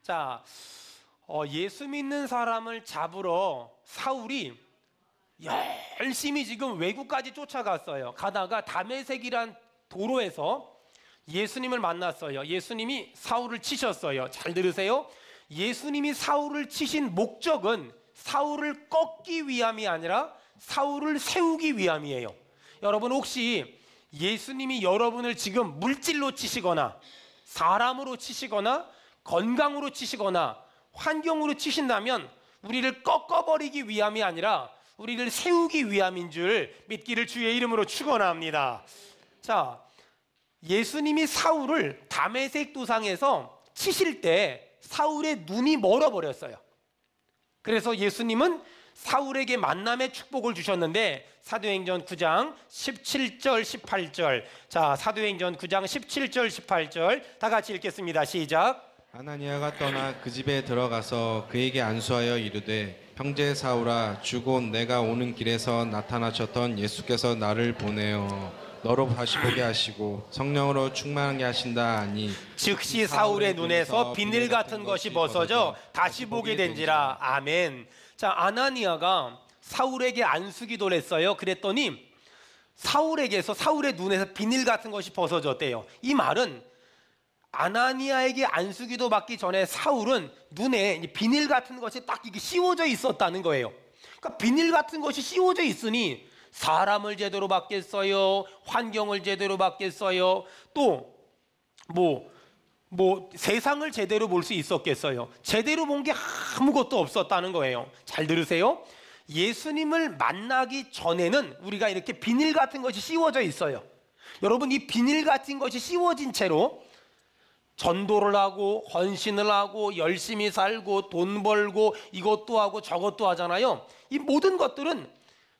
자, 예수 믿는 사람을 잡으러 사울이 열심히 지금 외국까지 쫓아갔어요. 가다가 다메섹이란 도로에서 예수님을 만났어요. 예수님이 사울을 치셨어요. 잘 들으세요. 예수님이 사울을 치신 목적은 사울을 꺾기 위함이 아니라 사울을 세우기 위함이에요. 여러분, 혹시 예수님이 여러분을 지금 물질로 치시거나 사람으로 치시거나 건강으로 치시거나 환경으로 치신다면 우리를 꺾어버리기 위함이 아니라 우리를 세우기 위함인 줄 믿기를 주의 이름으로 축원합니다. 자, 예수님이 사울을 다메섹 도상에서 치실 때 사울의 눈이 멀어버렸어요. 그래서 예수님은 사울에게 만남의 축복을 주셨는데 사도행전 9장 17절 18절, 자, 사도행전 9장 17절 18절 다 같이 읽겠습니다. 시작. 아나니아가 떠나 그 집에 들어가서 그에게 안수하여 이르되, 형제 사울아, 주곧 내가 오는 길에서 나타나셨던 예수께서 나를 보내어 너로 다시 보게 하시고 성령으로 충만하게 하신다 하니, 즉시 사울의 눈에서 비늘 같은 것이 벗어져 다시 보게 된지라. 아멘. 자, 아나니아가 사울에게 안수기도를 했어요. 그랬더니 사울에게서, 사울의 눈에서 비늘 같은 것이 벗어졌대요. 이 말은 아나니아에게 안수기도 받기 전에 사울은 눈에 비닐 같은 것이 딱 이게 씌워져 있었다는 거예요. 그러니까 비닐 같은 것이 씌워져 있으니 사람을 제대로 받겠어요? 환경을 제대로 받겠어요? 또 세상을 제대로 볼 수 있었겠어요? 제대로 본 게 아무것도 없었다는 거예요. 잘 들으세요. 예수님을 만나기 전에는 우리가 이렇게 비닐 같은 것이 씌워져 있어요. 여러분, 이 비닐 같은 것이 씌워진 채로 전도를 하고 헌신을 하고 열심히 살고 돈 벌고 이것도 하고 저것도 하잖아요. 이 모든 것들은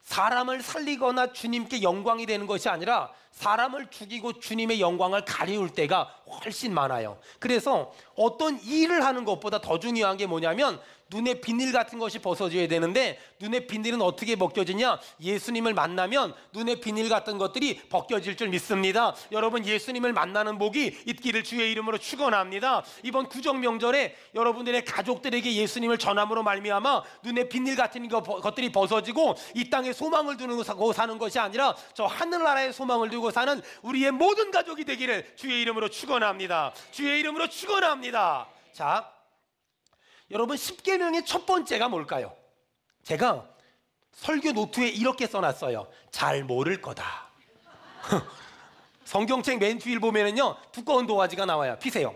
사람을 살리거나 주님께 영광이 되는 것이 아니라 사람을 죽이고 주님의 영광을 가리울 때가 훨씬 많아요. 그래서 어떤 일을 하는 것보다 더 중요한 게 뭐냐면 눈에 비닐 같은 것이 벗어져야 되는데, 눈에 비닐은 어떻게 벗겨지냐? 예수님을 만나면 눈에 비닐 같은 것들이 벗겨질 줄 믿습니다. 여러분, 예수님을 만나는 복이 있기를 주의 이름으로 축원합니다. 이번 구정명절에 여러분들의 가족들에게 예수님을 전함으로 말미암아 눈에 비닐 같은 것들이 벗어지고 이 땅에 소망을 두고 사는 것이 아니라 저 하늘나라에 소망을 두고 사는 우리의 모든 가족이 되기를 주의 이름으로 축원합니다. 주의 이름으로 축원합니다. 자, 여러분, 십계명의 첫 번째가 뭘까요? 제가 설교 노트에 이렇게 써놨어요. 잘 모를 거다. 성경책 맨 뒤를 보면은요, 두꺼운 도화지가 나와요. 피세요.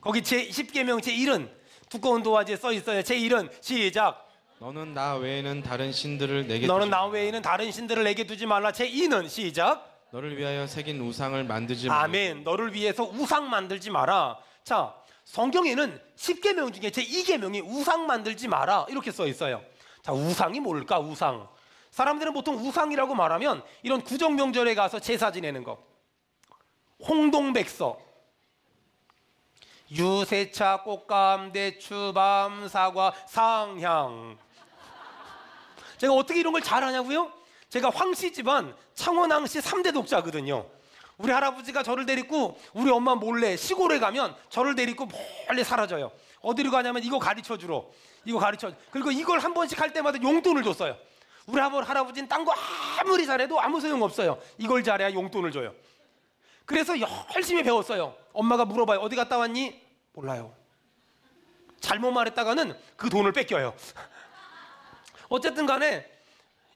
거기 제 10계명 제 1은 두꺼운 도화지에 써 있어요. 제 1은 시작. 너는 나 외에는 다른 신들을 내게 너는 나 외에는 다른 신들을 내게 두지 말라. 제 2는 시작. 너를 위하여 새긴 우상을 만들지 마라. 아멘. 너를 위해서 우상 만들지 마라. 자, 성경에는 10계명 중에 제 2계명이 우상 만들지 마라 이렇게 써 있어요. 자, 우상이 뭘까? 우상. 사람들은 보통 우상이라고 말하면 이런 구정명절에 가서 제사 지내는 거, 홍동백서, 유세차, 꽃감, 대추, 밤, 사과, 상향. 제가 어떻게 이런 걸 잘하냐고요? 제가 황씨 집안 창원항씨 3대 독자거든요. 우리 할아버지가 저를 데리고 우리 엄마 몰래 시골에 가면 저를 데리고 몰래 사라져요. 어디로 가냐면 이거 가르쳐주러, 이거 가르쳐. 그리고 이걸 한 번씩 할 때마다 용돈을 줬어요. 우리 할아버지는 딴 거 아무리 잘해도 아무 소용없어요. 이걸 잘해야 용돈을 줘요. 그래서 열심히 배웠어요. 엄마가 물어봐요. 어디 갔다 왔니? 몰라요. 잘못 말했다가는 그 돈을 뺏겨요. 어쨌든 간에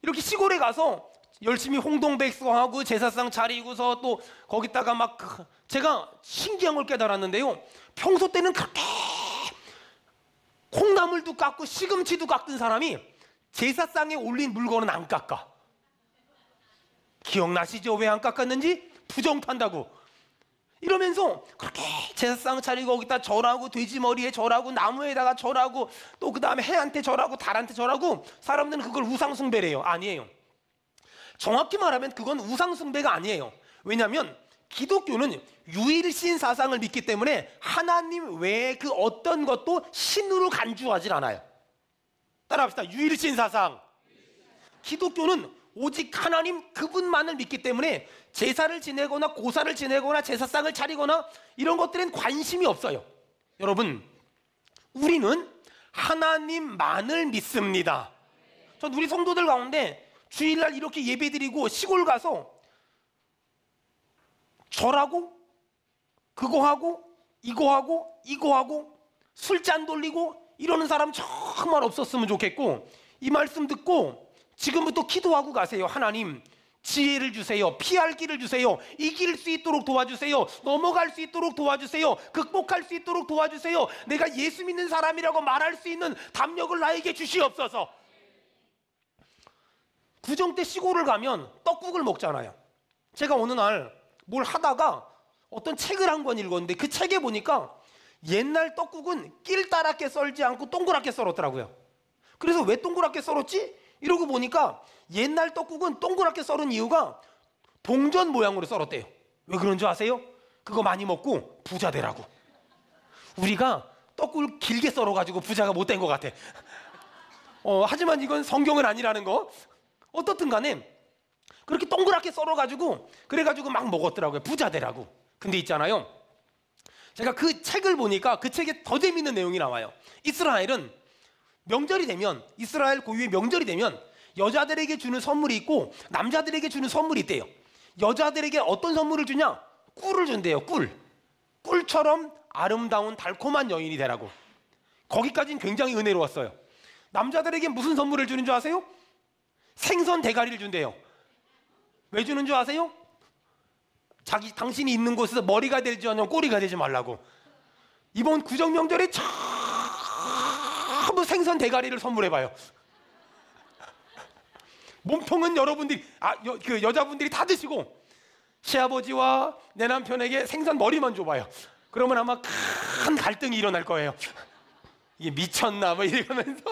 이렇게 시골에 가서 열심히 홍동백서하고 제사상 차리고서 또 거기다가 막 제가 신기한 걸 깨달았는데요. 평소 때는 그렇게 콩나물도 깎고 시금치도 깎던 사람이 제사상에 올린 물건은 안 깎아. 기억나시죠? 왜 안 깎았는지? 부정탄다고. 이러면서 그렇게 제사상 차리고 거기다 절하고 돼지머리에 절하고 나무에다가 절하고 또 그 다음에 해한테 절하고 달한테 절하고 사람들은 그걸 우상숭배래요. 아니에요. 정확히 말하면 그건 우상숭배가 아니에요. 왜냐하면 기독교는 유일신 사상을 믿기 때문에 하나님 외에 그 어떤 것도 신으로 간주하지 않아요. 따라합시다. 유일신 사상. 기독교는 오직 하나님 그분만을 믿기 때문에 제사를 지내거나 고사를 지내거나 제사상을 차리거나 이런 것들엔 관심이 없어요. 여러분, 우리는 하나님만을 믿습니다. 전 우리 성도들 가운데 주일날 이렇게 예배드리고 시골 가서 절하고 그거 하고 이거 하고 이거 하고 술잔 돌리고 이러는 사람 정말 없었으면 좋겠고, 이 말씀 듣고 지금부터 기도하고 가세요. 하나님, 지혜를 주세요. 피할 길을 주세요. 이길 수 있도록 도와주세요. 넘어갈 수 있도록 도와주세요. 극복할 수 있도록 도와주세요. 내가 예수 믿는 사람이라고 말할 수 있는 담력을 나에게 주시옵소서. 구정 때 시골을 가면 떡국을 먹잖아요. 제가 어느 날 뭘 하다가 어떤 책을 한 권 읽었는데 그 책에 보니까 옛날 떡국은 길다랗게 썰지 않고 동그랗게 썰었더라고요. 그래서 왜 동그랗게 썰었지? 이러고 보니까 옛날 떡국은 동그랗게 썰은 이유가 동전 모양으로 썰었대요. 왜 그런 줄 아세요? 그거 많이 먹고 부자 되라고. 우리가 떡국을 길게 썰어가지고 부자가 못 된 것 같아. 하지만 이건 성경은 아니라는 거. 어떻든 간에 그렇게 동그랗게 썰어가지고 그래가지고 막 먹었더라고요. 부자 되라고. 근데 있잖아요, 제가 그 책을 보니까 그 책에 더 재밌는 내용이 나와요. 이스라엘은 명절이 되면, 이스라엘 고유의 명절이 되면 여자들에게 주는 선물이 있고 남자들에게 주는 선물이 있대요. 여자들에게 어떤 선물을 주냐? 꿀을 준대요. 꿀처럼 아름다운 달콤한 여인이 되라고. 거기까지는 굉장히 은혜로웠어요. 남자들에게 무슨 선물을 주는 줄 아세요? 생선 대가리를 준대요. 왜 주는 줄 아세요? 당신이 있는 곳에서 머리가 되지 않으면 꼬리가 되지 말라고. 이번 구정명절에 전부 생선 대가리를 선물해봐요. 몸통은 여러분들이 그 여자분들이 다 드시고 시아버지와 내 남편에게 생선 머리만 줘봐요. 그러면 아마 큰 갈등이 일어날 거예요. 이게 미쳤나 뭐 이러면서.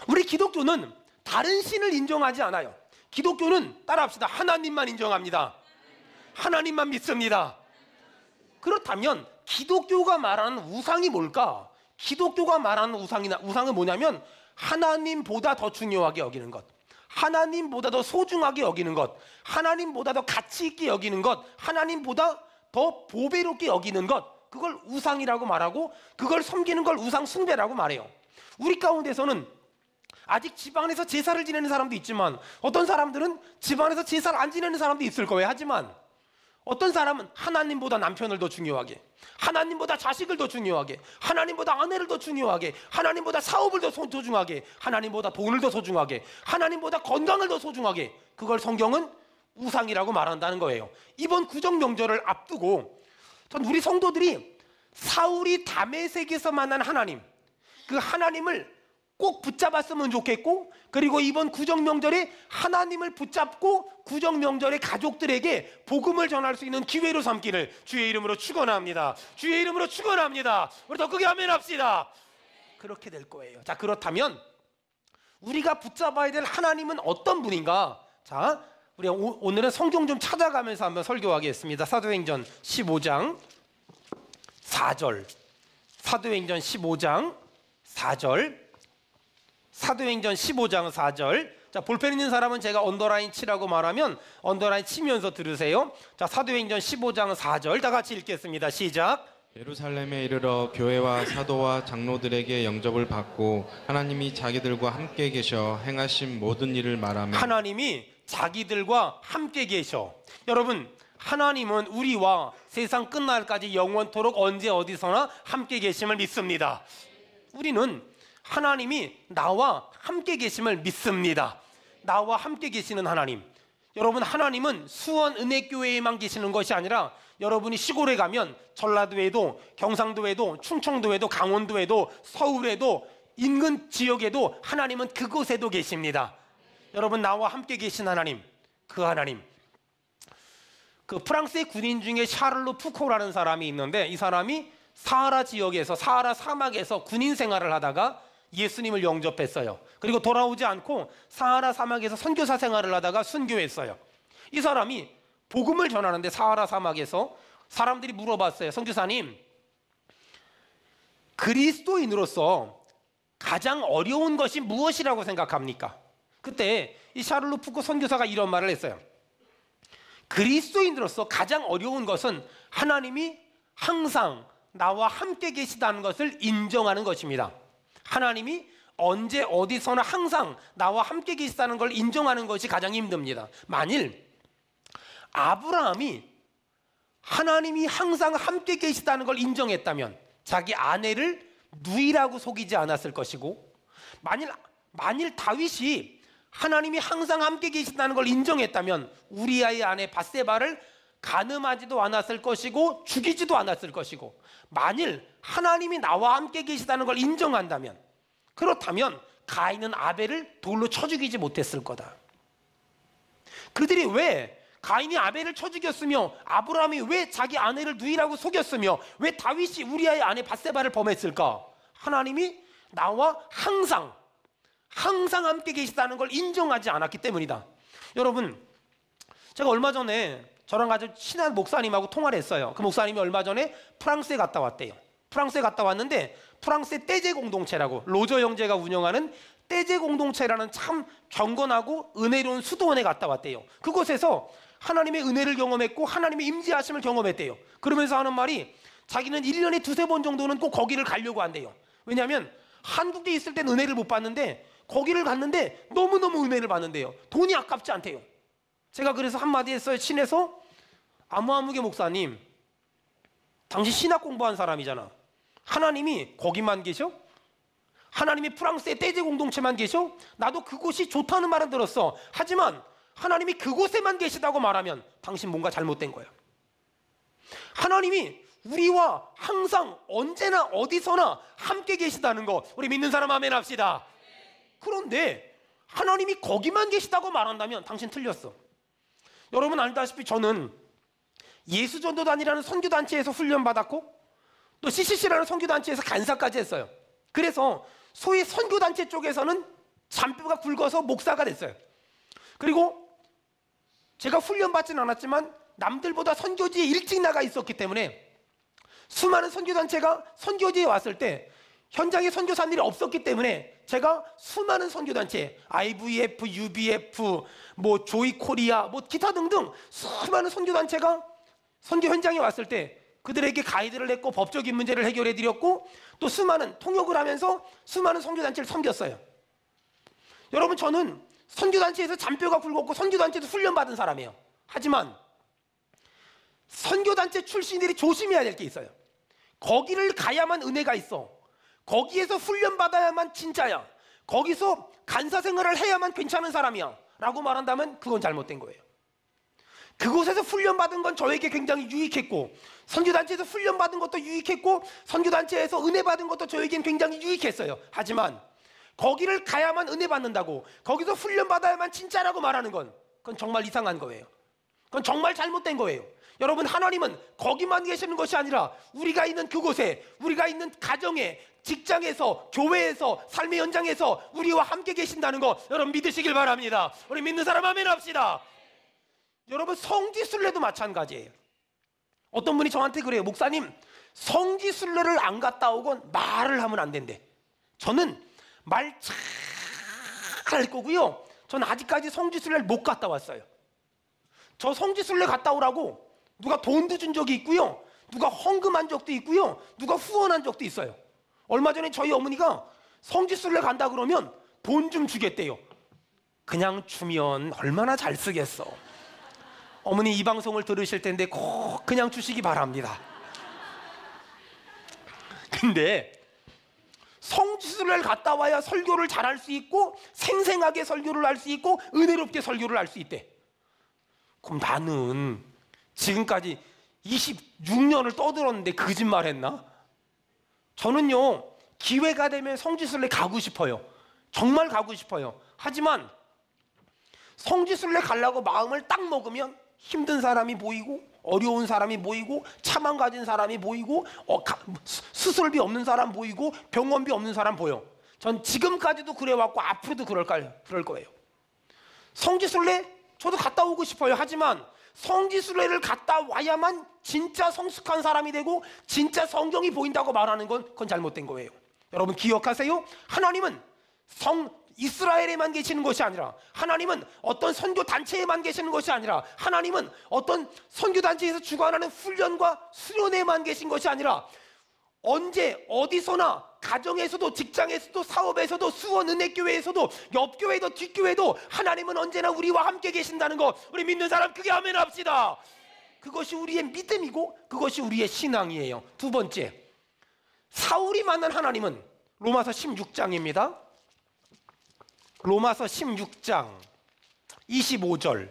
우리 기독교는 다른 신을 인정하지 않아요. 기독교는 따라합시다. 하나님만 인정합니다. 하나님만 믿습니다. 그렇다면 기독교가 말하는 우상이 뭘까? 기독교가 말하는 우상은 뭐냐면 하나님보다 더 중요하게 여기는 것, 하나님보다 더 소중하게 여기는 것, 하나님보다 더 가치 있게 여기는 것, 하나님보다 더 보배롭게 여기는 것, 그걸 우상이라고 말하고 그걸 섬기는 걸 우상 숭배라고 말해요. 우리 가운데서는 아직 집안에서 제사를 지내는 사람도 있지만 어떤 사람들은 집안에서 제사를 안 지내는 사람도 있을 거예요. 하지만 어떤 사람은 하나님보다 남편을 더 중요하게, 하나님보다 자식을 더 중요하게, 하나님보다 아내를 더 중요하게, 하나님보다 사업을 더 소중하게, 하나님보다 돈을 더 소중하게, 하나님보다 건강을 더 소중하게, 그걸 성경은 우상이라고 말한다는 거예요. 이번 구정 명절을 앞두고 전 우리 성도들이 사울이 다메섹에서 만난 하나님, 그 하나님을 꼭 붙잡았으면 좋겠고, 그리고 이번 구정명절에 하나님을 붙잡고 구정명절에 가족들에게 복음을 전할 수 있는 기회로 삼기를 주의 이름으로 축원합니다. 주의 이름으로 축원합니다. 우리 더 크게 아멘 합시다. 그렇게 될 거예요. 자, 그렇다면 우리가 붙잡아야 될 하나님은 어떤 분인가? 자, 우리 오늘은 성경 좀 찾아가면서 한번 설교하겠습니다. 사도행전 15장 4절. 사도행전 15장 4절. 사도행전 15장 4절. 자, 볼펜 있는 사람은 제가 언더라인 치라고 말하면 언더라인 치면서 들으세요. 자, 사도행전 15장 4절 다 같이 읽겠습니다. 시작. 예루살렘에 이르러 교회와 사도와 장로들에게 영접을 받고 하나님이 자기들과 함께 계셔 행하신 모든 일을 말하며. 하나님이 자기들과 함께 계셔. 여러분, 하나님은 우리와 세상 끝날까지 영원토록 언제 어디서나 함께 계심을 믿습니다. 우리는 하나님이 나와 함께 계심을 믿습니다. 나와 함께 계시는 하나님. 여러분, 하나님은 수원 은혜교회에만 계시는 것이 아니라 여러분이 시골에 가면 전라도에도, 경상도에도, 충청도에도, 강원도에도, 서울에도, 인근 지역에도 하나님은 그곳에도 계십니다. 여러분, 나와 함께 계신 하나님, 그 하나님. 그 프랑스의 군인 중에 샤를로 푸코라는 사람이 있는데, 이 사람이 사하라 지역에서, 사하라 사막에서 군인 생활을 하다가 예수님을 영접했어요. 그리고 돌아오지 않고 사하라 사막에서 선교사 생활을 하다가 순교했어요. 이 사람이 복음을 전하는데 사하라 사막에서 사람들이 물어봤어요. 선교사님, 그리스도인으로서 가장 어려운 것이 무엇이라고 생각합니까? 그때 이 샤를로 푸코 선교사가 이런 말을 했어요. 그리스도인으로서 가장 어려운 것은 하나님이 항상 나와 함께 계시다는 것을 인정하는 것입니다. 하나님이 언제 어디서나 항상 나와 함께 계시다는 걸 인정하는 것이 가장 힘듭니다. 만일 아브라함이 하나님이 항상 함께 계시다는 걸 인정했다면 자기 아내를 누이라고 속이지 않았을 것이고, 만일 다윗이 하나님이 항상 함께 계시다는 걸 인정했다면 우리아의 아내 밧세바를 가늠하지도 않았을 것이고 죽이지도 않았을 것이고, 만일 하나님이 나와 함께 계시다는 걸 인정한다면, 그렇다면 가인은 아벨을 돌로 쳐 죽이지 못했을 거다. 그들이 왜 가인이 아벨을 쳐 죽였으며 아브라함이 왜 자기 아내를 누이라고 속였으며 왜 다윗이 우리아의 아내 밧세바를 범했을까? 하나님이 나와 항상 함께 계시다는 걸 인정하지 않았기 때문이다. 여러분, 제가 얼마 전에 저랑 아주 친한 목사님하고 통화를 했어요. 그 목사님이 얼마 전에 프랑스에 갔다 왔대요. 프랑스에 갔다 왔는데 프랑스의 떼제 공동체라고, 로저 형제가 운영하는 떼제 공동체라는 참 경건하고 은혜로운 수도원에 갔다 왔대요. 그곳에서 하나님의 은혜를 경험했고 하나님의 임재하심을 경험했대요. 그러면서 하는 말이 자기는 1년에 두세 번 정도는 꼭 거기를 가려고 한대요. 왜냐하면 한국에 있을 땐 은혜를 못 받는데 거기를 갔는데 너무너무 은혜를 받는데요. 돈이 아깝지 않대요. 제가 그래서 한마디 했어요. 친해서, 아무개 목사님, 당신 신학 공부한 사람이잖아. 하나님이 거기만 계셔? 하나님이 프랑스의 떼제 공동체만 계셔? 나도 그곳이 좋다는 말은 들었어. 하지만 하나님이 그곳에만 계시다고 말하면 당신 뭔가 잘못된 거야. 하나님이 우리와 항상 언제나 어디서나 함께 계시다는 거, 우리 믿는 사람 아멘 합시다. 그런데 하나님이 거기만 계시다고 말한다면 당신 틀렸어. 여러분 알다시피 저는 예수전도단이라는 선교단체에서 훈련받았고 또 CCC라는 선교단체에서 간사까지 했어요. 그래서 소위 선교단체 쪽에서는 잔뼈가 굵어서 목사가 됐어요. 그리고 제가 훈련받지는 않았지만 남들보다 선교지에 일찍 나가 있었기 때문에 수많은 선교단체가 선교지에 왔을 때 현장에 선교사님들이 없었기 때문에 제가 수많은 선교단체, IVF, UBF, 뭐 조이 코리아, 뭐 기타 등등 수많은 선교단체가 선교 현장에 왔을 때 그들에게 가이드를 했고 법적인 문제를 해결해 드렸고 또 수많은 통역을 하면서 수많은 선교단체를 섬겼어요. 여러분, 저는 선교단체에서 잔뼈가 굵었고 선교단체에서 훈련받은 사람이에요. 하지만 선교단체 출신들이 조심해야 될 게 있어요. 거기를 가야만 은혜가 있어. 거기에서 훈련받아야만 진짜야. 거기서 간사 생활을 해야만 괜찮은 사람이야 라고 말한다면 그건 잘못된 거예요. 그곳에서 훈련받은 건 저에게 굉장히 유익했고 선교단체에서 훈련받은 것도 유익했고 선교단체에서 은혜 받은 것도 저에겐 굉장히 유익했어요. 하지만 거기를 가야만 은혜 받는다고, 거기서 훈련받아야만 진짜라고 말하는 건 그건 정말 이상한 거예요. 그건 정말 잘못된 거예요. 여러분, 하나님은 거기만 계시는 것이 아니라 우리가 있는 그곳에, 우리가 있는 가정에, 직장에서, 교회에서, 삶의 현장에서 우리와 함께 계신다는 거 여러분 믿으시길 바랍니다. 우리 믿는 사람 아멘 합시다. 여러분, 성지순례도 마찬가지예요. 어떤 분이 저한테 그래요. 목사님, 성지순례를 안 갔다 오건 말을 하면 안 된대. 저는 말 잘 할 거고요. 저는 아직까지 성지순례를 못 갔다 왔어요. 저 성지순례 갔다 오라고 누가 돈도 준 적이 있고요. 누가 헌금한 적도 있고요. 누가 후원한 적도 있어요. 얼마 전에 저희 어머니가 성지순례 간다 그러면 돈 좀 주겠대요. 그냥 주면 얼마나 잘 쓰겠어. 어머니 이 방송을 들으실 텐데 꼭 그냥 주시기 바랍니다. 근데 성지순례를 갔다 와야 설교를 잘할 수 있고 생생하게 설교를 할 수 있고 은혜롭게 설교를 할 수 있대. 그럼 나는 지금까지 26년을 떠들었는데 거짓말했나? 저는요, 기회가 되면 성지순례 가고 싶어요. 정말 가고 싶어요. 하지만 성지순례 가려고 마음을 딱 먹으면 힘든 사람이 보이고 어려운 사람이 보이고 차만 가진 사람이 보이고 수술비 없는 사람 보이고 병원비 없는 사람 보여. 전 지금까지도 그래왔고 앞으로도 그럴 거예요. 성지순례 저도 갔다 오고 싶어요. 하지만 성지순례를 갔다 와야만 진짜 성숙한 사람이 되고 진짜 성경이 보인다고 말하는 건 그건 잘못된 거예요. 여러분 기억하세요. 하나님은 이스라엘에만 계시는 것이 아니라, 하나님은 어떤 선교단체에만 계시는 것이 아니라, 하나님은 어떤 선교단체에서 주관하는 훈련과 수련에만 계신 것이 아니라 언제 어디서나 가정에서도 직장에서도 사업에서도 수원은혜교회에서도 옆교회도 뒷교회도 하나님은 언제나 우리와 함께 계신다는 거 우리 믿는 사람 크게 아멘 합시다. 그것이 우리의 믿음이고 그것이 우리의 신앙이에요. 두 번째, 사울이 만난 하나님은 로마서 16장입니다. 로마서 16장 25절.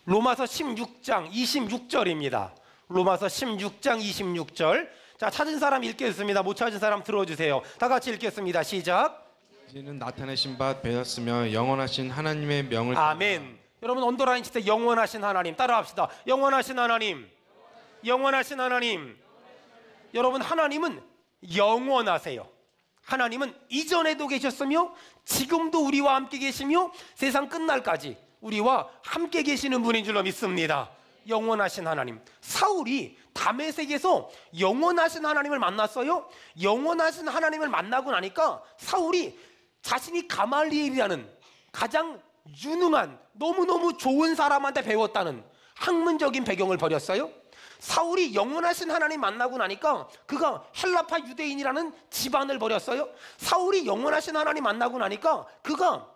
로마서 16장 26절입니다. 로마서 16장 26절. 자, 찾은 사람 읽겠습니다. 못 찾은 사람 들어주세요. 다 같이 읽겠습니다. 시작. 이제는 나타내신 바 되었으며 영원하신 하나님의 명을 아멘. 여러분 언더라인 칠 때 영원하신 하나님 따라합시다. 영원하신 하나님, 영원하신 하나님. 여러분 하나님은 영원하세요. 하나님은 이전에도 계셨으며 지금도 우리와 함께 계시며 세상 끝날까지 우리와 함께 계시는 분인 줄로 믿습니다. 영원하신 하나님. 사울이 다메섹에서 영원하신 하나님을 만났어요. 영원하신 하나님을 만나고 나니까 사울이 자신이 가말리엘이라는 가장 유능한 너무너무 좋은 사람한테 배웠다는 학문적인 배경을 버렸어요. 사울이 영원하신 하나님 만나고 나니까 그가 헬라파 유대인이라는 집안을 버렸어요. 사울이 영원하신 하나님 만나고 나니까 그가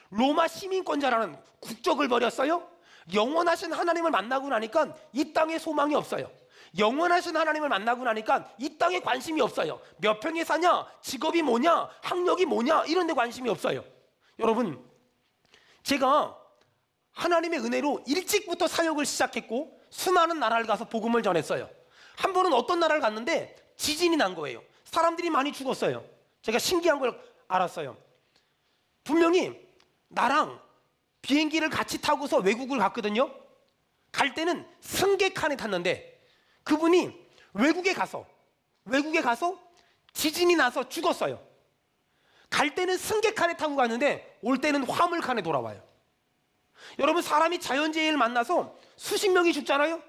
로마 시민권자라는 국적을 버렸어요. 영원하신 하나님을 만나고 나니까 이 땅에 소망이 없어요. 영원하신 하나님을 만나고 나니까 이 땅에 관심이 없어요. 몇 평에 사냐, 직업이 뭐냐, 학력이 뭐냐 이런 데 관심이 없어요. 여러분, 제가 하나님의 은혜로 일찍부터 사역을 시작했고 수많은 나라를 가서 복음을 전했어요. 한 번은 어떤 나라를 갔는데 지진이 난 거예요. 사람들이 많이 죽었어요. 제가 신기한 걸 알았어요. 분명히 나랑 비행기를 같이 타고서 외국을 갔거든요. 갈 때는 승객칸에 탔는데 그분이 외국에 가서 지진이 나서 죽었어요. 갈 때는 승객칸에 타고 갔는데 올 때는 화물칸에 돌아와요. 여러분, 사람이 자연재해를 만나서 수십 명이 죽잖아요.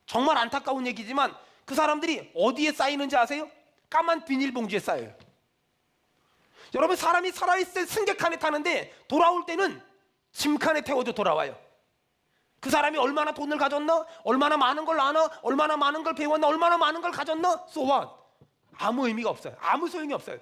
정말 안타까운 얘기지만 그 사람들이 어디에 쌓이는지 아세요? 까만 비닐봉지에 쌓여요. 여러분, 사람이 살아있을 때 승객칸에 타는데 돌아올 때는 짐칸에 태워져 돌아와요. 그 사람이 얼마나 돈을 가졌나? 얼마나 많은 걸 아나? 얼마나 많은 걸 배웠나? 얼마나 많은 걸 가졌나? So what? 아무 의미가 없어요. 아무 소용이 없어요.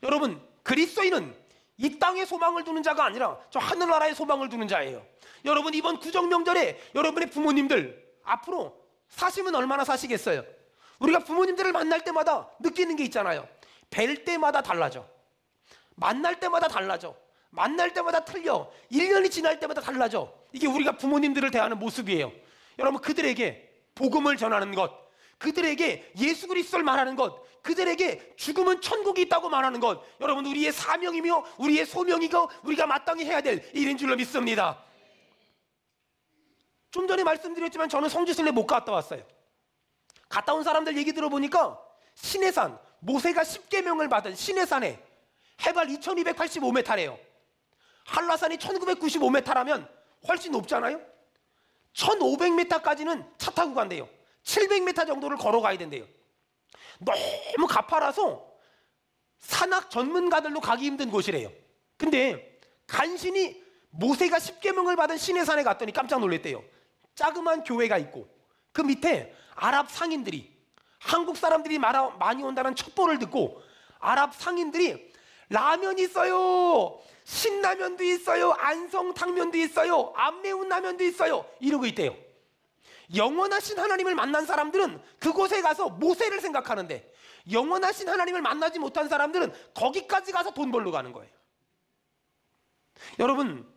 여러분, 그리스도인은 이 땅에 소망을 두는 자가 아니라 저 하늘나라에 소망을 두는 자예요. 여러분, 이번 구정명절에 여러분의 부모님들 앞으로 사시면 얼마나 사시겠어요? 우리가 부모님들을 만날 때마다 느끼는 게 있잖아요. 뵐 때마다 달라져. 만날 때마다 달라져. 만날 때마다 틀려. 1년이 지날 때마다 달라져. 이게 우리가 부모님들을 대하는 모습이에요. 여러분, 그들에게 복음을 전하는 것, 그들에게 예수 그리스도를 말하는 것, 그들에게 죽음은 천국이 있다고 말하는 것, 여러분 우리의 사명이며 우리의 소명이고 우리가 마땅히 해야 될 일인 줄로 믿습니다. 좀 전에 말씀드렸지만 저는 성지순례 못 갔다 왔어요. 갔다 온 사람들 얘기 들어보니까 시내산, 모세가 10계명을 받은 시내산에 해발 2285m래요. 한라산이 1995m라면 훨씬 높잖아요. 1500m까지는 차 타고 간대요. 700m 정도를 걸어가야 된대요. 너무 가파라서 산악 전문가들도 가기 힘든 곳이래요. 근데 간신히 모세가 10계명을 받은 시내산에 갔더니 깜짝 놀랐대요. 자그마한 교회가 있고 그 밑에 아랍 상인들이, 한국 사람들이 많이 온다는 첩보를 듣고 아랍 상인들이 라면이 있어요, 신라면도 있어요, 안성탕면도 있어요, 안 매운 라면도 있어요 이러고 있대요. 영원하신 하나님을 만난 사람들은 그곳에 가서 모세를 생각하는데 영원하신 하나님을 만나지 못한 사람들은 거기까지 가서 돈 벌러 가는 거예요. 여러분,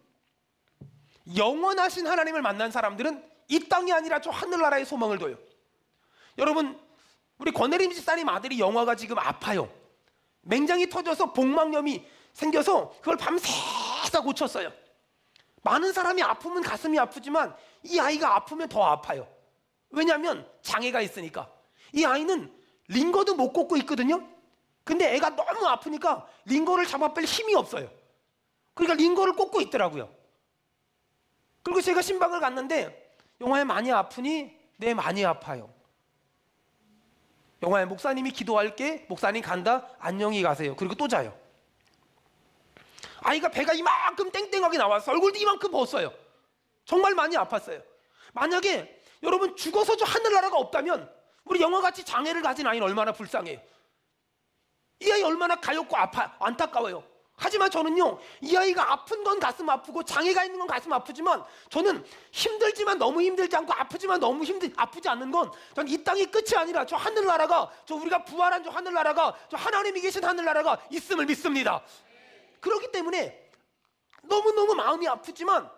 영원하신 하나님을 만난 사람들은 이 땅이 아니라 저 하늘나라의 소망을 둬요. 여러분, 우리 권혜림 집사님 아들이 영화가 지금 아파요. 맹장이 터져서 복막염이 생겨서 그걸 밤새서 고쳤어요. 많은 사람이 아프면 가슴이 아프지만 이 아이가 아프면 더 아파요. 왜냐하면 장애가 있으니까. 이 아이는 링거도 못 꽂고 있거든요. 근데 애가 너무 아프니까 링거를 잡아뺄 힘이 없어요. 그러니까 링거를 꽂고 있더라고요. 그리고 제가 신방을 갔는데 영화야 많이 아프니? 네, 많이 아파요. 영화야 목사님이 기도할게. 목사님 간다. 안녕히 가세요. 그리고 또 자요. 아이가 배가 이만큼 땡땡하게 나와서 얼굴도 이만큼 벗어요. 정말 많이 아팠어요. 만약에 여러분 죽어서 저 하늘나라가 없다면 우리 영화같이 장애를 가진 아이는 얼마나 불쌍해요. 이 아이 얼마나 가엾고 안타까워요. 하지만 저는요, 이 아이가 아픈 건 가슴 아프고 장애가 있는 건 가슴 아프지만, 저는 힘들지만 너무 힘들지 않고 아프지만 너무 아프지 않는 건, 전 이 땅이 끝이 아니라 저 하늘나라가, 저 우리가 부활한 저 하늘나라가, 저 하나님이 계신 하늘나라가 있음을 믿습니다. 그렇기 때문에 너무너무 마음이 아프지만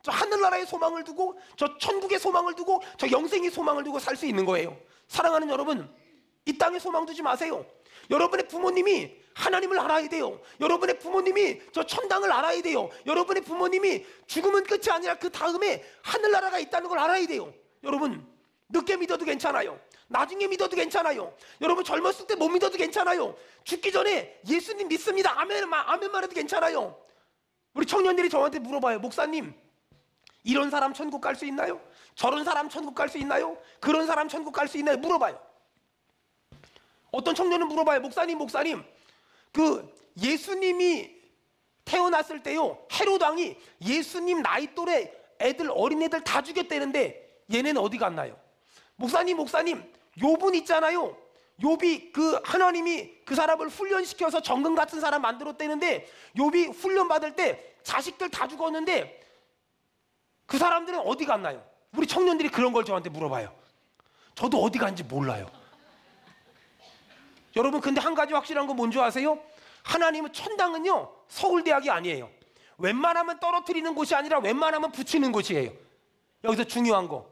저 하늘나라의 소망을 두고, 저 천국의 소망을 두고, 저 영생의 소망을 두고 살 수 있는 거예요. 사랑하는 여러분, 이 땅에 소망 두지 마세요. 여러분의 부모님이 하나님을 알아야 돼요. 여러분의 부모님이 저 천당을 알아야 돼요. 여러분의 부모님이 죽음은 끝이 아니라 그 다음에 하늘나라가 있다는 걸 알아야 돼요. 여러분, 늦게 믿어도 괜찮아요. 나중에 믿어도 괜찮아요. 여러분, 젊었을 때 못 믿어도 괜찮아요. 죽기 전에 예수님 믿습니다, 아멘만 해도 괜찮아요. 우리 청년들이 저한테 물어봐요. 목사님, 이런 사람 천국 갈 수 있나요? 저런 사람 천국 갈 수 있나요? 그런 사람 천국 갈 수 있나요? 물어봐요. 어떤 청년은 물어봐요. 목사님, 그 예수님이 태어났을 때요, 헤롯 왕이 예수님 나이 또래 어린애들 다 죽였다는데 얘네는 어디 갔나요? 목사님, 욥은 있잖아요. 욥이 그 하나님이 그 사람을 훈련시켜서 정금 같은 사람 만들었다는데, 욥이 훈련 받을 때 자식들 다 죽었는데 그 사람들은 어디 갔나요? 우리 청년들이 그런 걸 저한테 물어봐요. 저도 어디 간지 몰라요. 여러분, 근데 한 가지 확실한 건 뭔지 아세요? 하나님은, 천당은요, 서울대학이 아니에요. 웬만하면 떨어뜨리는 곳이 아니라 웬만하면 붙이는 곳이에요. 여기서 중요한 거,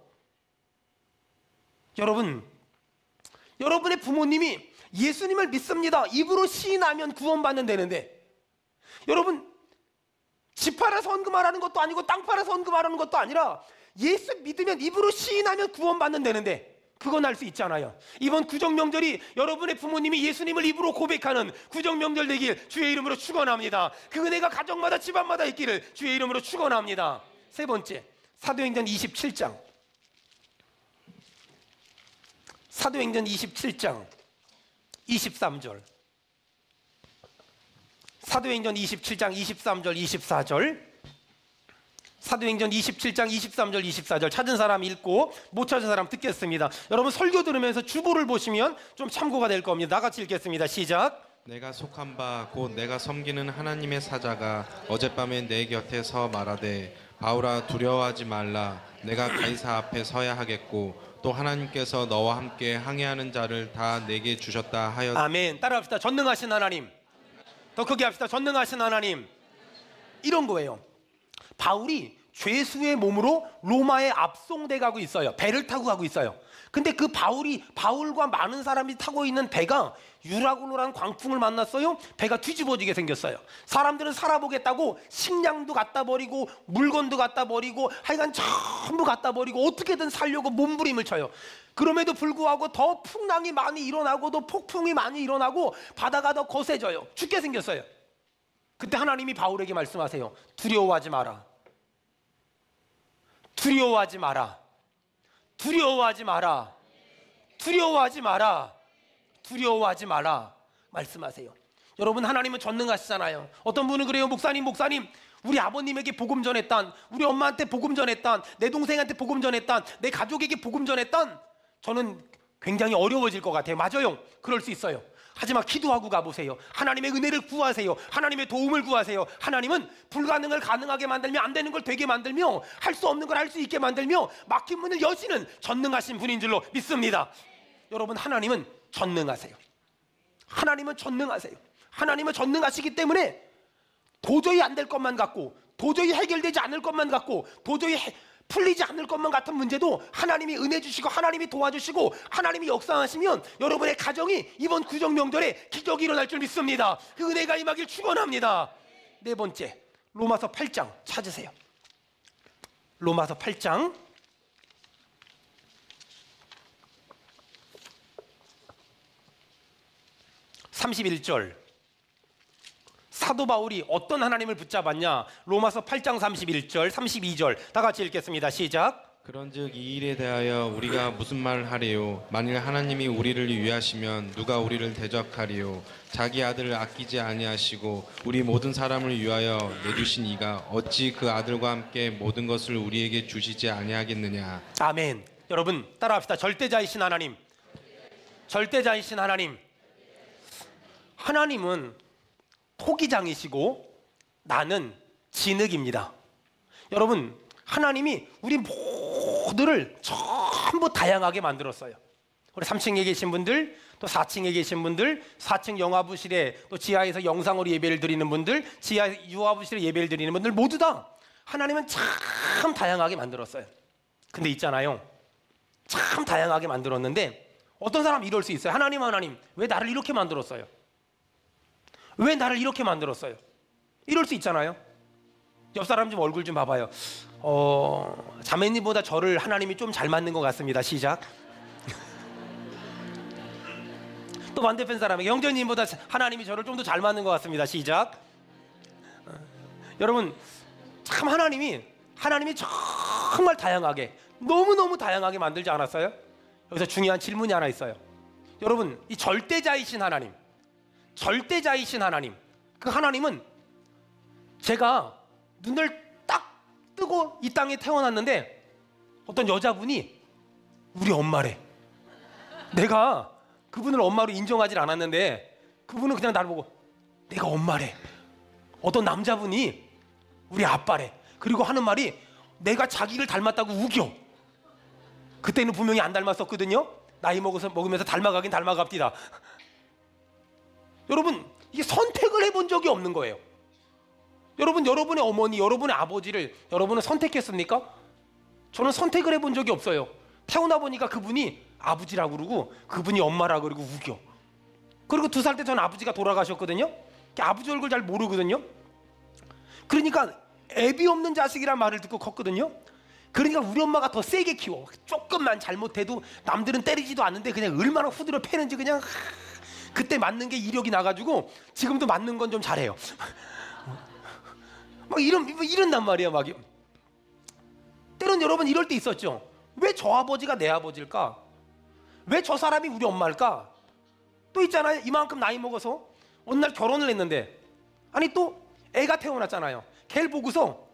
여러분의 부모님이 예수님을 믿습니다, 입으로 시인하면 구원받는 되는데, 여러분, 집 팔아서 헌금하라는 것도 아니고 땅 팔아서 헌금하라는 것도 아니라 예수 믿으면 입으로 시인하면 구원받는 되는데, 그건 알 수 있잖아요. 이번 구정명절이 여러분의 부모님이 예수님을 입으로 고백하는 구정명절 되길 주의 이름으로 축원합니다. 그 은혜가 가정마다 집안마다 있기를 주의 이름으로 축원합니다. 세 번째, 사도행전 27장. 사도행전 27장 23절. 사도행전 27장 23절 24절. 사도행전 27장 23절 24절 찾은 사람 읽고 못 찾은 사람 듣겠습니다. 여러분, 설교 들으면서 주보를 보시면 좀 참고가 될 겁니다. 나같이 읽겠습니다. 시작. 내가 속한 바 곧 내가 섬기는 하나님의 사자가 어젯밤에 내 곁에서 말하되, 바울아 두려워하지 말라. 내가 가이사 앞에 서야 하겠고 또 하나님께서 너와 함께 항해하는 자를 다 내게 주셨다 하였. 아멘. 따라합시다. 전능하신 하나님. 더 크게 합시다. 전능하신 하나님. 이런 거예요. 바울이 죄수의 몸으로 로마에 압송돼 가고 있어요. 배를 타고 가고 있어요. 근데 그 바울과 많은 사람이 타고 있는 배가 유라굴로라는 광풍을 만났어요. 배가 뒤집어지게 생겼어요. 사람들은 살아보겠다고 식량도 갖다 버리고 물건도 갖다 버리고 하여간 전부 갖다 버리고 어떻게든 살려고 몸부림을 쳐요. 그럼에도 불구하고 더 풍랑이 많이 일어나고 또 폭풍이 많이 일어나고 바다가 더 거세져요. 죽게 생겼어요. 그때 하나님이 바울에게 말씀하세요. 두려워하지 마라. 두려워하지 마라. 두려워하지 마라. 두려워하지 마라. 두려워하지 마라. 말씀하세요. 여러분, 하나님은 전능하시잖아요. 어떤 분은 그래요. 목사님, 우리 아버님에게 복음 전했단, 우리 엄마한테 복음 전했단, 내 동생한테 복음 전했단, 내 가족에게 복음 전했단. 저는 굉장히 어려워질 것 같아요. 맞아요. 그럴 수 있어요. 하지만 기도하고 가보세요. 하나님의 은혜를 구하세요. 하나님의 도움을 구하세요. 하나님은 불가능을 가능하게 만들며 안 되는 걸 되게 만들며 할 수 없는 걸 할 수 있게 만들며 막힌 문을 여시는 전능하신 분인 줄로 믿습니다. 여러분, 하나님은 전능하세요. 하나님은 전능하세요. 하나님은 전능하시기 때문에 도저히 안 될 것만 같고 도저히 해결되지 않을 것만 같고 도저히 풀리지 않을 것만 같은 문제도 하나님이 은혜 주시고 하나님이 도와주시고 하나님이 역사하시면 여러분의 가정이 이번 구정명절에 기적이 일어날 줄 믿습니다. 그 은혜가 임하길 축원합니다. 네 번째, 로마서 8장 찾으세요. 로마서 8장 31절. 사도 바울이 어떤 하나님을 붙잡았냐? 로마서 8장 31절 32절 다 같이 읽겠습니다. 시작. 그런즉 이 일에 대하여 우리가 무슨 말을 하리요? 만일 하나님이 우리를 위하시면 누가 우리를 대적하리요? 자기 아들을 아끼지 아니하시고 우리 모든 사람을 위하여 내주신 이가 어찌 그 아들과 함께 모든 것을 우리에게 주시지 아니하겠느냐? 아멘. 여러분 따라합시다. 절대자이신 하나님, 절대자이신 하나님. 하나님은 토기장이시고 나는 진흙입니다. 여러분, 하나님이 우리 모두를 전부 다양하게 만들었어요. 우리 3층에 계신 분들, 또 4층에 계신 분들, 4층 영화부실에 또 지하에서 영상으로 예배를 드리는 분들, 지하 유아부실에 예배를 드리는 분들 모두 다 하나님은 참 다양하게 만들었어요. 근데 있잖아요, 참 다양하게 만들었는데 어떤 사람 이럴 수 있어요. 하나님 왜 나를 이렇게 만들었어요? 왜 나를 이렇게 만들었어요? 이럴 수 있잖아요. 옆 사람 좀 얼굴 좀 봐봐요. 자매님보다 저를 하나님이 좀 잘 만든 것 같습니다. 시작. 또 반대편 사람에게 형제님보다 하나님이 저를 좀 더 잘 만든 것 같습니다. 시작. 여러분, 참 하나님이 정말 다양하게, 너무너무 다양하게 만들지 않았어요? 여기서 중요한 질문이 하나 있어요. 여러분, 이 절대자이신 하나님, 그 하나님은 제가 눈을 딱 뜨고 이 땅에 태어났는데 어떤 여자분이 우리 엄마래. 내가 그분을 엄마로 인정하지 않았는데 그분은 그냥 나를 보고 내가 엄마래. 어떤 남자분이 우리 아빠래. 그리고 하는 말이 내가 자기를 닮았다고 우겨. 그때는 분명히 안 닮았었거든요. 나이 먹으면서 닮아가긴 닮아갑디다. 여러분, 이게 선택을 해본 적이 없는 거예요. 여러분, 여러분의 어머니, 여러분의 아버지를 여러분은 선택했습니까? 저는 선택을 해본 적이 없어요. 태어나 보니까 그분이 아버지라고 그러고 그분이 엄마라고 그러고 우겨. 그리고 2살 때 저는 아버지가 돌아가셨거든요. 아버지 얼굴 잘 모르거든요. 그러니까 애비 없는 자식이란 말을 듣고 컸거든요. 그러니까 우리 엄마가 더 세게 키워. 조금만 잘못해도 남들은 때리지도 않는데 그냥 얼마나 후드려 패는지 그냥 그때 맞는 게 이력이 나가지고 지금도 맞는 건 좀 잘해요. 막 이런단 말이야. 막 때론 여러분 이럴 때 있었죠. 왜 저 아버지가 내 아버지일까? 왜 저 사람이 우리 엄마일까? 또 있잖아요. 이만큼 나이 먹어서 어느 날 결혼을 했는데 아니 또 애가 태어났잖아요. 걔를 보고서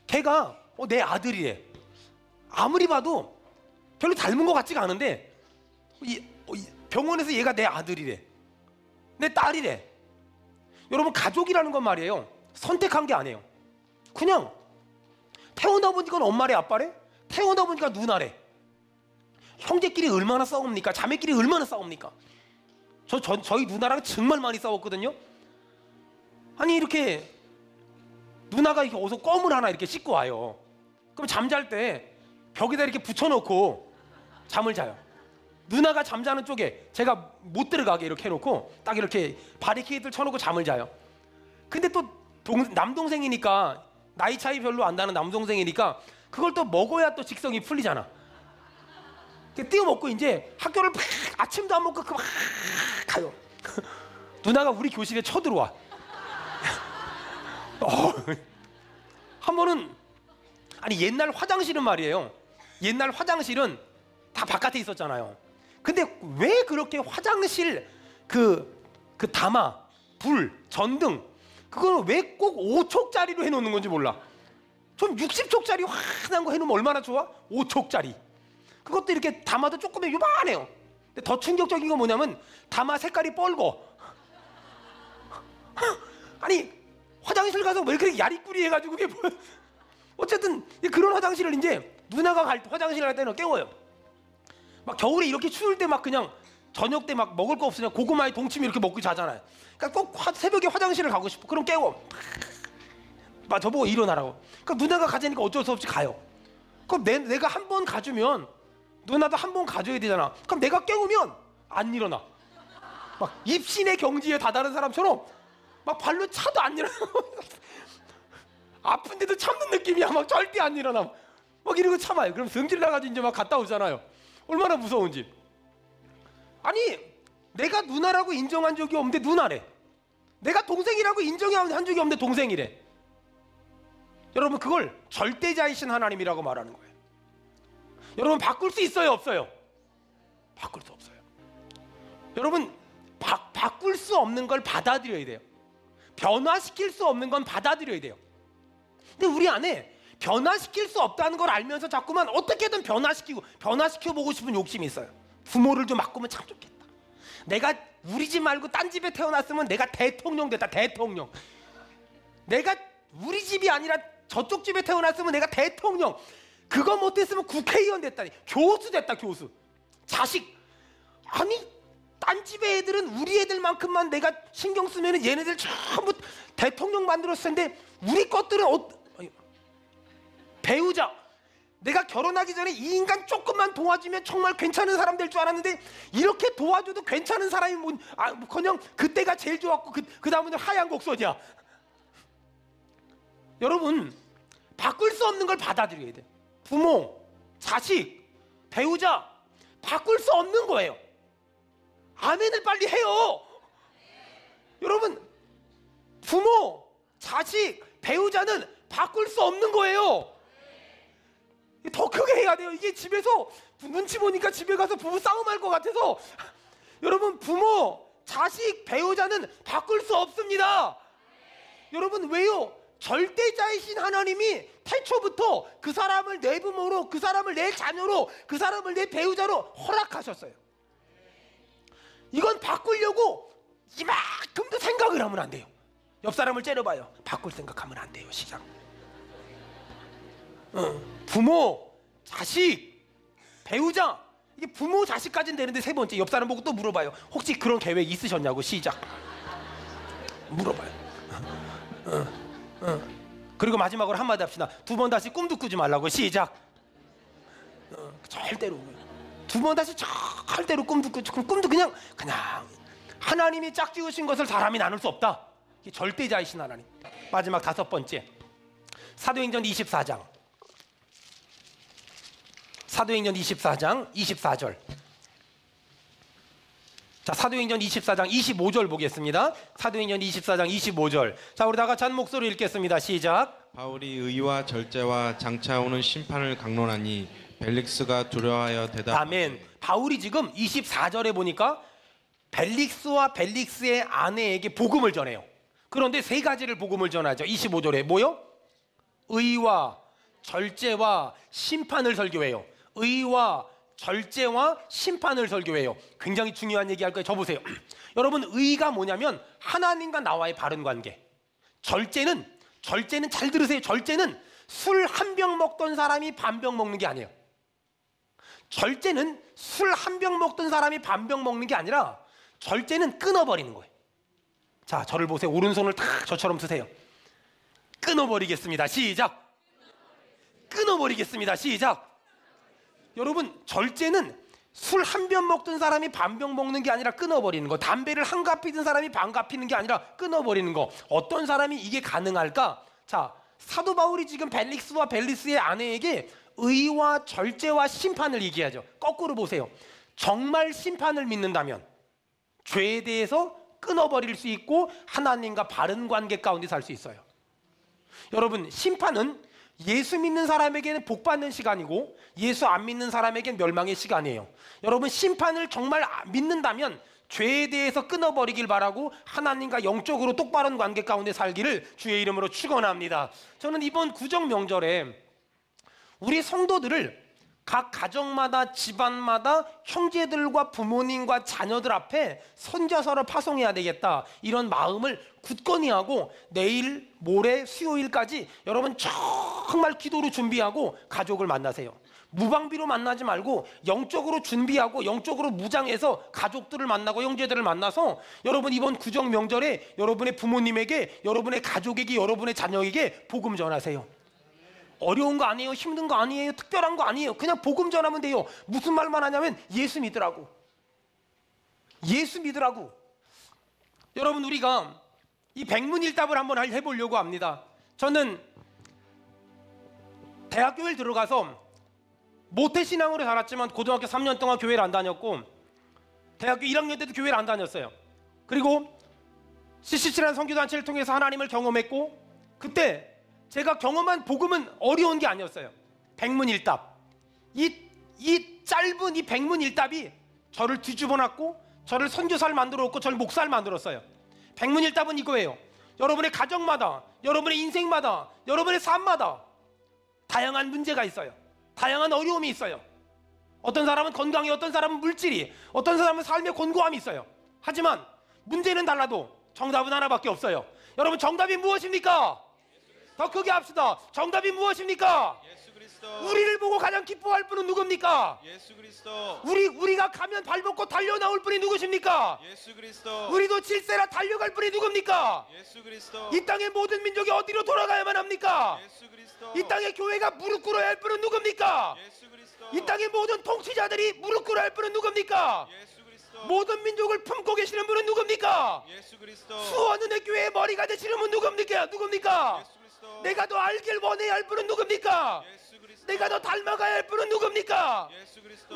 걔가 내 아들이래. 아무리 봐도 별로 닮은 것 같지가 않은데 병원에서 얘가 내 아들이래. 내 딸이래. 여러분, 가족이라는 건 말이에요, 선택한 게 아니에요. 그냥 태어나 보니까 엄마래, 아빠래. 태어나 보니까 누나래. 형제끼리 얼마나 싸웁니까? 자매끼리 얼마나 싸웁니까? 저희 누나랑 정말 많이 싸웠거든요. 아니 이렇게 누나가 이렇게 어서 껌을 하나 이렇게 씻고 와요. 그럼 잠잘 때 벽에다 이렇게 붙여놓고 잠을 자요. 누나가 잠자는 쪽에 제가 못 들어가게 이렇게 해놓고 딱 이렇게 바리케이드를 쳐놓고 잠을 자요. 근데 또 남동생이니까, 나이 차이 별로 안 나는 남동생이니까 그걸 또 먹어야 또 직성이 풀리잖아. 띄워 먹고 이제 학교를 아침도 안 먹고 막 가요. 누나가 우리 교실에 쳐들어와. 한 번은, 아니 옛날 화장실은 말이에요, 옛날 화장실은 다 바깥에 있었잖아요. 근데 왜 그렇게 화장실 그 담아, 불, 전등 그걸 왜 꼭 5촉짜리로 해놓는 건지 몰라. 좀 60촉짜리 환한 거 해놓으면 얼마나 좋아? 5촉짜리. 그것도 이렇게 담아도 조금 요만해요. 근데 더 충격적인 건 뭐냐면 담아 색깔이 뻘고. 아니 화장실 가서 왜 그렇게 야리꾸리 해가지고 그게 뭐야. 어쨌든 그런 화장실을 이제 누나가 화장실 갈 때는 깨워요. 막 겨울에 이렇게 추울 때 막 그냥 저녁 때 막 먹을 거 없으면 고구마에 동치미 이렇게 먹고 자잖아요. 그러니까 꼭 새벽에 화장실을 가고 싶어. 그럼 깨워. 막 저보고 일어나라고. 그러니까 누나가 가자니까 어쩔 수 없이 가요. 그럼 내가 한 번 가주면 누나도 한 번 가줘야 되잖아. 그럼 내가 깨우면 안 일어나. 막 입신의 경지에 다다른 사람처럼 막 발로 차도 안 일어나. 아픈데도 참는 느낌이야. 막 절대 안 일어나. 막 이러고 참아요. 그럼 성질 나가지고 이제 막 갔다 오잖아요. 얼마나 무서운지. 아니 내가 누나라고 인정한 적이 없는데 누나래. 내가 동생이라고 인정한 적이 없는데 동생이래. 여러분, 그걸 절대자이신 하나님이라고 말하는 거예요. 여러분, 바꿀 수 있어요, 없어요? 바꿀 수 없어요. 여러분, 바꿀 수 없는 걸 받아들여야 돼요. 변화시킬 수 없는 건 받아들여야 돼요. 근데 우리 안에 변화시킬 수 없다는 걸 알면서 자꾸만 어떻게든 변화시켜보고 싶은 욕심이 있어요. 부모를 좀 바꾸면 참 좋겠다. 내가 우리 집 말고 딴 집에 태어났으면 내가 대통령 됐다. 대통령. 내가 우리 집이 아니라 저쪽 집에 태어났으면 내가 대통령. 그거 못했으면 국회의원 됐다니. 교수 됐다. 교수. 자식. 아니 딴 집의 애들은 우리 애들만큼만 내가 신경 쓰면 얘네들 전부 대통령 만들었을 텐데 우리 것들은 배우자. 내가 결혼하기 전에 이 인간 조금만 도와주면 정말 괜찮은 사람 될 줄 알았는데 이렇게 도와줘도 괜찮은 사람이 그냥 그때가 제일 좋았고 그 다음은 하얀 곡선이야. 여러분 바꿀 수 없는 걸 받아들여야 돼. 부모, 자식, 배우자 바꿀 수 없는 거예요. 아멘을 빨리 해요. 여러분 부모, 자식, 배우자는 바꿀 수 없는 거예요. 더 크게 해야 돼요. 이게 집에서 눈치 보니까 집에 가서 부부 싸움할 것 같아서 여러분 부모, 자식, 배우자는 바꿀 수 없습니다. 여러분 왜요? 절대자이신 하나님이 태초부터 그 사람을 내 부모로, 그 사람을 내 자녀로, 그 사람을 내 배우자로 허락하셨어요. 이건 바꾸려고 이만큼도 생각을 하면 안 돼요. 옆 사람을 째려봐요. 바꿀 생각하면 안 돼요. 시작. 부모, 자식, 배우자. 이게 부모, 자식까지는 되는데 세 번째 옆 사람 보고 또 물어봐요. 혹시 그런 계획 있으셨냐고. 시작. 물어봐요. 그리고 마지막으로 한마디 합시다. 두 번 다시 꿈도 꾸지 말라고. 시작. 절대로 두 번 다시 절대로 꿈도 그냥 하나님이 짝지으신 것을 사람이 나눌 수 없다. 이게 절대자이신 하나님. 마지막 다섯 번째, 사도행전 24장. 사도행전 24장 24절. 자, 사도행전 24장 25절 보겠습니다. 사도행전 24장 25절. 자, 우리 다 같이 한 목소리로 읽겠습니다. 시작. 바울이 의와 절제와 장차 오는 심판을 강론하니 벨릭스가 두려워하여 대답하되. 아멘. 바울이 지금 24절에 보니까 벨릭스와 벨릭스의 아내에게 복음을 전해요. 그런데 세 가지를 복음을 전하죠. 25절에 뭐요? 의와 절제와 심판을 설교해요. 의와 절제와 심판을 설교해요. 굉장히 중요한 얘기 할 거예요. 저 보세요. 여러분 의가 뭐냐면 하나님과 나와의 바른 관계. 절제는 잘 들으세요. 절제는 술 한 병 먹던 사람이 반 병 먹는 게 아니에요. 절제는 술 한 병 먹던 사람이 반 병 먹는 게 아니라 절제는 끊어버리는 거예요. 자, 저를 보세요. 오른손을 딱 저처럼 쓰세요. 끊어버리겠습니다. 시작. 끊어버리겠습니다. 시작. 여러분 절제는 술 한 병 먹던 사람이 반 병 먹는 게 아니라 끊어버리는 거. 담배를 한 갑 피던 사람이 반 갑 피는 게 아니라 끊어버리는 거. 어떤 사람이 이게 가능할까? 자, 사도 바울이 지금 벨릭스와 벨리스의 아내에게 의와 절제와 심판을 얘기하죠. 거꾸로 보세요. 정말 심판을 믿는다면 죄에 대해서 끊어버릴 수 있고 하나님과 바른 관계 가운데 살 수 있어요. 여러분 심판은 예수 믿는 사람에게는 복 받는 시간이고 예수 안 믿는 사람에게는 멸망의 시간이에요. 여러분 심판을 정말 믿는다면 죄에 대해서 끊어버리길 바라고 하나님과 영적으로 똑바른 관계 가운데 살기를 주의 이름으로 축원합니다. 저는 이번 구정 명절에 우리 성도들을 각 가정마다 집안마다 형제들과 부모님과 자녀들 앞에 선자서를 파송해야 되겠다, 이런 마음을 굳건히 하고 내일 모레 수요일까지 여러분 정말 기도로 준비하고 가족을 만나세요. 무방비로 만나지 말고 영적으로 준비하고 영적으로 무장해서 가족들을 만나고 형제들을 만나서 여러분 이번 구정 명절에 여러분의 부모님에게, 여러분의 가족에게, 여러분의 자녀에게 복음 전하세요. 어려운 거 아니에요. 힘든 거 아니에요. 특별한 거 아니에요. 그냥 복음 전하면 돼요. 무슨 말만 하냐면 예수 믿으라고. 예수 믿으라고. 여러분 우리가 이 백문일답을 한번 해보려고 합니다. 저는 대학교에 들어가서 모태신앙으로 자랐지만 고등학교 3년 동안 교회를 안 다녔고 대학교 1학년 때도 교회를 안 다녔어요. 그리고 CCC라는 선교단체를 통해서 하나님을 경험했고 그때 제가 경험한 복음은 어려운 게 아니었어요. 백문일답. 이 짧은 이 백문일답이 저를 뒤집어놨고 저를 선교사를 만들었고 저를 목사를 만들었어요. 백문일답은 이거예요. 여러분의 가정마다, 여러분의 인생마다, 여러분의 삶마다 다양한 문제가 있어요. 다양한 어려움이 있어요. 어떤 사람은 건강이, 어떤 사람은 물질이, 어떤 사람은 삶의 곤고함이 있어요. 하지만 문제는 달라도 정답은 하나밖에 없어요. 여러분, 정답이 무엇입니까? 더 크게 합시다. 정답이 무엇입니까? 예수 그리스도. 우리를 보고 가장 기뻐할 분은 누굽니까? 예수 그리스도. 우리가 가면 발벗고 달려 나올 분이 누구십니까? 예수 그리스도. 우리도 질세라 달려갈 분이 누굽니까? 예수 그리스도. 이 땅의 모든 민족이 어디로 돌아가야만 합니까? 예수 그리스도. 이 땅의 교회가 무릎 꿇어야 할 분은 누굽니까? 예수 그리스도. 이 땅의 모든 통치자들이 무릎 꿇어야 할 분은 누굽니까? 예수 그리스도. 모든 민족을 품고 계시는 분은 누굽니까? 예수 그리스도. 수원은의 교회의 머리가 되시는 분은 누굽니까? 누굽니까? 예수 그리스도. 내가 더 알길 원해야 할 분은 누굽니까? 예수 그리스도. 내가 더 닮아가야 할 분은 누굽니까? 예수 그리스도.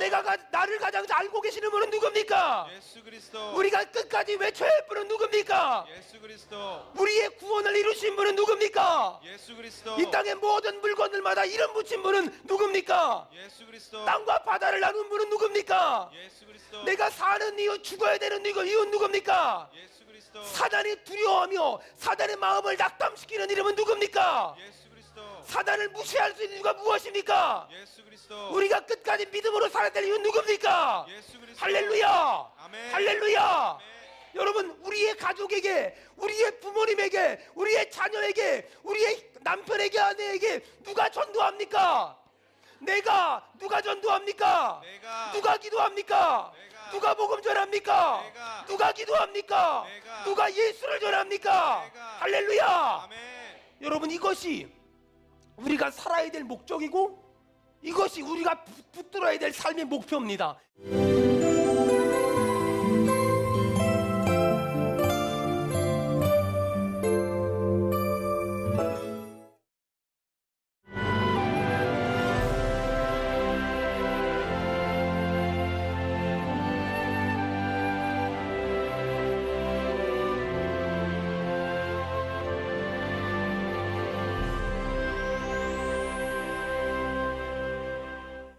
나를 가장 잘 알고 계시는 분은 누굽니까? 예수 그리스도. 우리가 끝까지 외쳐야 할 분은 누굽니까? 예수 그리스도. 우리의 구원을 이루신 분은 누굽니까? 예수 그리스도. 이 땅의 모든 물건들마다 이름 붙인 분은 누굽니까? 예수 그리스도. 땅과 바다를 나눈 분은 누굽니까? 예수 그리스도. 내가 사는 이유, 죽어야 되는 이유 누굽니까? 예수 그리스도. 사단이 두려워하며 사단의 마음을 낙담시키는 이름은 누굽니까? 예수 그리스도. 사단을 무시할 수 있는 이유가 무엇입니까? 예수 그리스도. 우리가 끝까지 믿음으로 살아야 될 이유는 누굽니까? 예수 그리스도. 할렐루야! 아멘. 할렐루야! 아멘. 여러분, 우리의 가족에게, 우리의 부모님에게, 우리의 자녀에게, 우리의 남편에게, 아내에게 누가 전도합니까? 내가. 누가 전도합니까? 내가. 누가 기도합니까? 내가. 누가 복음 전합니까? 내가. 누가 기도합니까? 내가. 누가 예수를 전합니까? 내가. 할렐루야! 아멘. 여러분, 이것이 우리가 살아야 될 목적이고, 이것이 우리가 붙들어야 될 삶의 목표입니다.